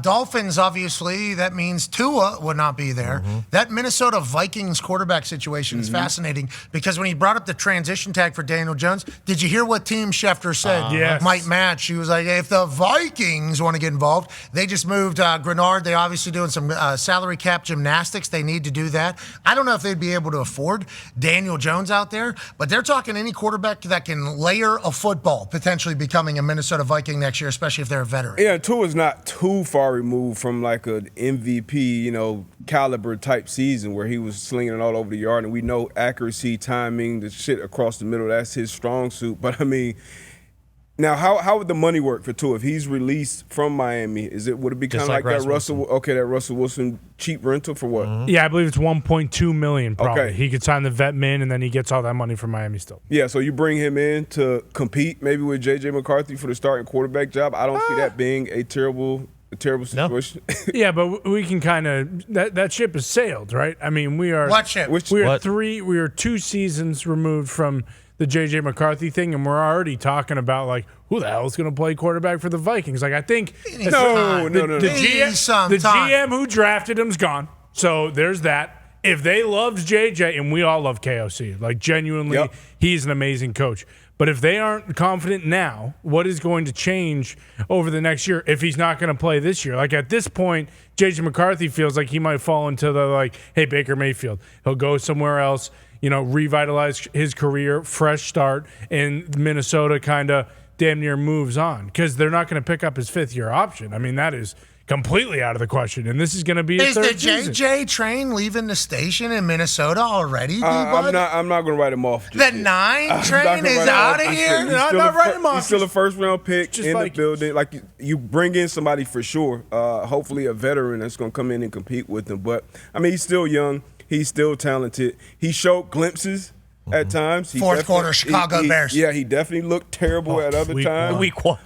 Dolphins, obviously, that means Tua would not be there. That Minnesota Vikings quarterback situation is fascinating because when he brought up the transition tag for Daniel Jones, did you hear what Team Schefter said might match? He was like, if the Vikings want to get involved, they just moved Grenard. They're obviously doing some salary cap gymnastics. They need to do that. I don't know if they'd be able to afford Daniel Jones out there, but they're talking any quarterback that can layer a football, potentially becoming a Minnesota Viking next year, especially if they're a veteran. Yeah, Tua's not too far removed from like an MVP, caliber type season where he was slinging it all over the yard, and we know accuracy, timing, the shit across the middle, that's his strong suit. But I mean, now how would the money work for Tua if he's released from Miami? Would it be kind of like that Russell Wilson cheap rental for what? Yeah, I believe it's $1.2 million probably. Okay. He could sign the vet min, and then he gets all that money from Miami still. Yeah, so you bring him in to compete maybe with JJ McCarthy for the starting quarterback job. I don't see that being a terrible situation. No. Yeah, but we can kind of that ship has sailed, right? I mean, we are what ship? We are 2 seasons removed from the JJ McCarthy thing, and we're already talking about like who the hell is going to play quarterback for the Vikings. Like I think no. The GM who drafted him's gone, so there's that. If they loved JJ, and we all love KOC, like genuinely, he's an amazing coach. But if they aren't confident now, what is going to change over the next year if he's not going to play this year? Like at this point, JJ McCarthy feels like he might fall into the like, hey, Baker Mayfield. He'll go somewhere else, revitalize his career, fresh start, and Minnesota kind of damn near moves on because they're not going to pick up his 5th-year option. I mean, that is completely out of the question, and this is going to be his third season. Is the JJ train leaving the station in Minnesota already, I'm not going to write him off. The 9 train is out of here? I'm not writing him off. He's still a first-round pick in the building. Like, you bring in somebody for sure, hopefully a veteran that's going to come in and compete with him. But, I mean, he's still young. He's still talented. He showed glimpses at times. Fourth quarter Chicago Bears. Yeah, he definitely looked terrible at other times. Week 1.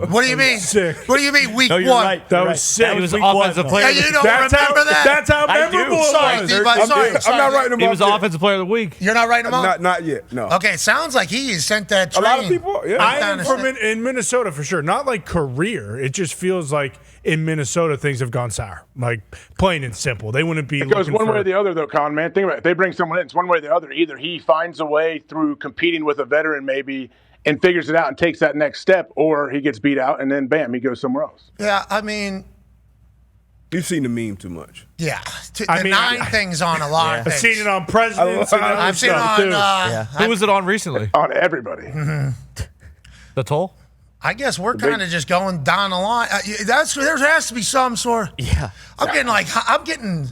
What do you mean? Sick. What do you mean week 1? Right. That was sick. He was offensive player. You don't remember that? That's how memorable it was. Sorry. I'm not writing him He off. was offensive player of the week. You're not writing him off? Not yet, no. Okay, it sounds like he sent that train. A lot of people, yeah. I am from in Minnesota for sure. Not like career. It just feels like in Minnesota things have gone sour. Like plain and simple. They wouldn't be. It goes one way or the other, though, Colin. Man, think about it. If they bring someone in, it's one way or the other. Either he finds a way through competing with a veteran, maybe, and figures it out and takes that next step, or he gets beat out and then bam, he goes somewhere else. Yeah, I mean, you've seen the meme too much. Yeah, the 9 things on a lot of things. I've seen it on presidents. I've seen it on. Who was it on recently? On everybody. The toll. I guess we're kind of just going down the line. There has to be some sort. Yeah, I'm getting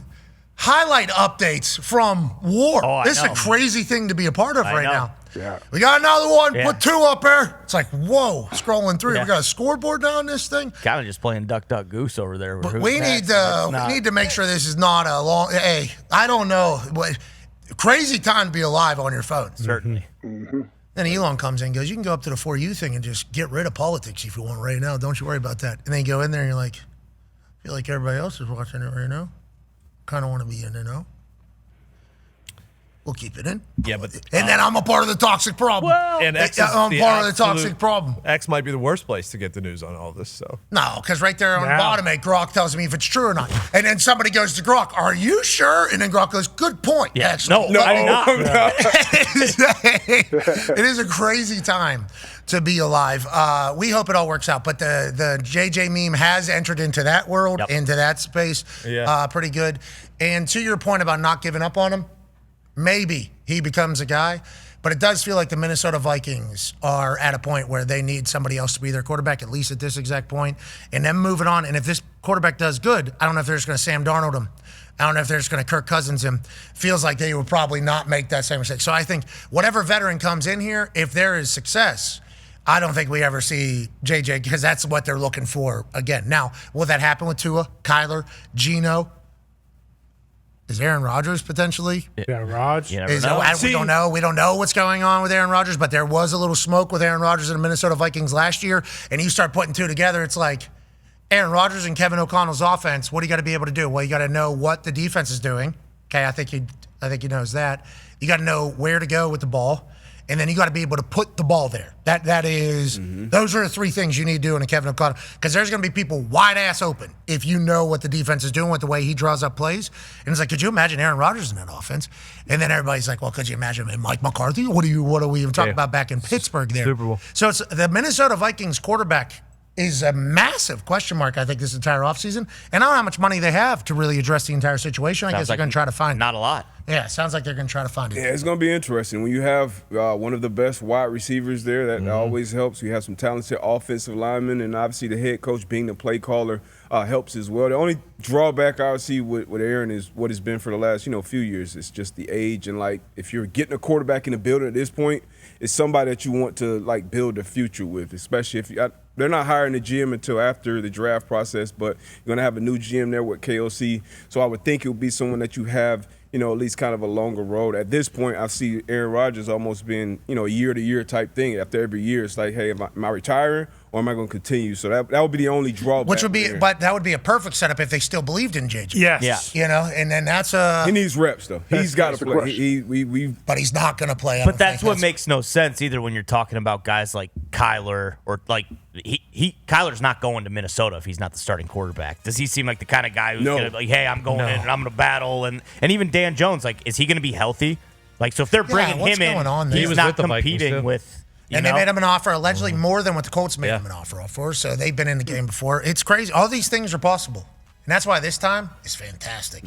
highlight updates from war. This is a crazy thing to be a part of right now. Yeah. We got another one. Put 2 up there. It's like, whoa, scrolling through. We got a scoreboard now on this thing. Kind of just playing Duck Duck Goose over there. But we need to make sure this is not a long. Hey, I don't know. Crazy time to be alive on your phone. Certainly. Mm-hmm. Then Elon comes in and goes, you can go up to the For You thing and just get rid of politics if you want right now. Don't you worry about that. And then you go in there and you're like, I feel like everybody else is watching it right now. Kind of want to be in, We'll keep it in. Yeah, but and then I'm a part of the toxic problem. And X I'm part of the toxic problem. X might be the worst place to get the news on all this. So no, because right there on the bottom, Grok tells me if it's true or not. And then somebody goes to Grok, "Are you sure?" And then Grok goes, "Good point." Yeah, actually. no, I'm not. It is a crazy time to be alive. We hope it all works out. But the JJ meme has entered into that world, into that space, pretty good. And to your point about not giving up on him. Maybe he becomes a guy, but it does feel like the Minnesota Vikings are at a point where they need somebody else to be their quarterback, at least at this exact point, and then moving on. And if this quarterback does good, I don't know if they're just going to Sam Darnold him. I don't know if they're just going to Kirk Cousins him. Feels like they would probably not make that same mistake. So I think whatever veteran comes in here, if there is success, I don't think we ever see JJ because that's what they're looking for again. Now, will that happen with Tua, Kyler, Geno? Is Aaron Rodgers potentially? Yeah, Rodgers. We don't know. We don't know what's going on with Aaron Rodgers, but there was a little smoke with Aaron Rodgers and the Minnesota Vikings last year, and you start putting 2 together, it's like Aaron Rodgers and Kevin O'Connell's offense, what do you got to be able to do? Well, you got to know what the defense is doing. Okay, I think he knows that. You got to know where to go with the ball. and then you got to be able to put the ball there. That is, those are the three things you need to do in a Kevin O'Connell, because there's going to be people wide ass open if you know what the defense is doing with the way he draws up plays. And it's like, could you imagine Aaron Rodgers in that offense? And then everybody's like, well, could you imagine Mike McCarthy? What are we even talking about back in Pittsburgh there? Super Bowl. So it's the Minnesota Vikings quarterback is a massive question mark, I think, this entire offseason. And I don't know how much money they have to really address the entire situation. I guess they're going to try to find it. Not a lot. Yeah, sounds like they're going to try to find it. Yeah, it's going to be interesting. When you have one of the best wide receivers there, that always helps. You have some talented offensive linemen, and obviously the head coach being the play caller helps as well. The only drawback I would see with Aaron is what it's been for the last few years. It's just the age, and like if you're getting a quarterback in the building at this point, it's somebody that you want to like build a future with, especially if they're not hiring the GM until after the draft process, but you're going to have a new GM there with KOC. So I would think it would be someone that you have, at least kind of a longer road. At this point, I see Aaron Rodgers almost being, a year-to-year type thing. After every year, it's like, hey, am I retiring or am I going to continue? So that would be the only drawback. Which would be, but that would be a perfect setup if they still believed in JJ. Yes. Yeah. And then that's he needs reps though. He's got to play. But he's not going to play. But that's what makes no sense either when you're talking about guys like Kyler or like Kyler's not going to Minnesota if he's not the starting quarterback. Does he seem like the kind of guy who's going to be like, hey, I'm going in and I'm going to battle? And even Dan Jones, like, is he going to be healthy? Like, so if they're bringing him in, he's not competing with. And they made him an offer, allegedly more than what the Colts made him an offer for. So they've been in the game before. It's crazy. All these things are possible. And that's why this time is fantastic.